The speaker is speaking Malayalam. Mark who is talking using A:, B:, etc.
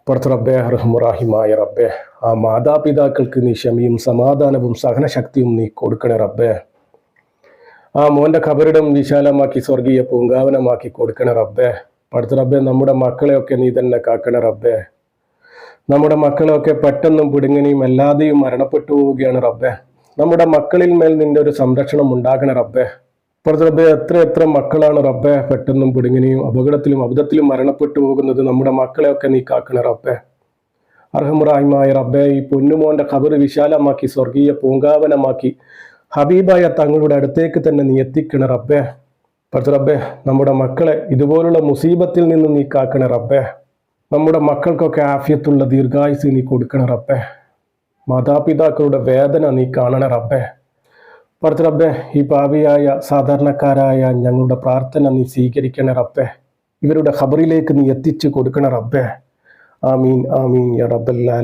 A: പടച്ച റബ്ബേ, റഹ്മുറാഹിമായ റബ്ബേ, ആ മാതാപിതാക്കൾക്ക് നീ ക്ഷമയും സമാധാനവും സഹനശക്തിയും നീ കൊടുക്കണേ റബ്ബേ. ആ മോൻ്റെ ഖബറിടം വിശാലമാക്കി സ്വർഗീയ പൂങ്കാവനമാക്കി കൊടുക്കണേ റബ്ബേ. പടച്ച റബ്ബേ, നമ്മുടെ മക്കളെയൊക്കെ നീ തന്നെ കാക്കണേ റബ്ബേ. നമ്മുടെ മക്കളെയൊക്കെ പെട്ടെന്നും പിടുങ്ങനെയും അല്ലാതെയും മരണപ്പെട്ടു പോവുകയാണ് റബ്ബേ. നമ്മുടെ മക്കളിൽ മേൽ നിന്റെ ഒരു സംരക്ഷണം ഉണ്ടാകണേ റബ്ബേ. പടച്ച റബ്ബേ, എത്ര മക്കളാണ് റബ്ബേ പെട്ടെന്നും പിടുങ്ങിനെയും അപകടത്തിലും അബദ്ധത്തിലും മരണപ്പെട്ടു പോകുന്നത്. നമ്മുടെ മക്കളെയൊക്കെ നീ കാക്കണേ റബ്ബേ. അർഹമുറാഹിമായ റബ്ബേ, ഈ പൊന്നുമോന്റെ ഖബർ വിശാലമാക്കി സ്വർഗീയ പൂങ്കാവനമാക്കി ഹബീബായ തങ്ങളുടെ അടുത്തേക്ക് തന്നെ നീ എത്തിക്കണേ റബ്ബേ. പടച്ച റബ്ബേ, നമ്മുടെ മക്കളെ ഇതുപോലുള്ള മുസീബത്തിൽ നിന്ന് നീ കാക്കണേ റബ്ബേ. നമ്മുടെ മക്കൾക്കൊക്കെ ആഫിയത്തുള്ള ദീർഘായുസ് നീ കൊടുക്കണേ റബ്ബേ. മാതാപിതാക്കളുടെ വേദന നീ കാണണേ റബ്ബേ. പടച്ച റബ്ബേ, ഈ പാപിയായ സാധാരണക്കാരായ ഞങ്ങളുടെ പ്രാർത്ഥന നീ സ്വീകരിക്കണേ റബ്ബേ. ഇവരുടെ ഖബറിലേക്ക് നീ എത്തിച്ചു കൊടുക്കണേ റബ്ബേ. ആമീൻ ആമീൻ യാ റബ്ബൽ ആലമീൻ.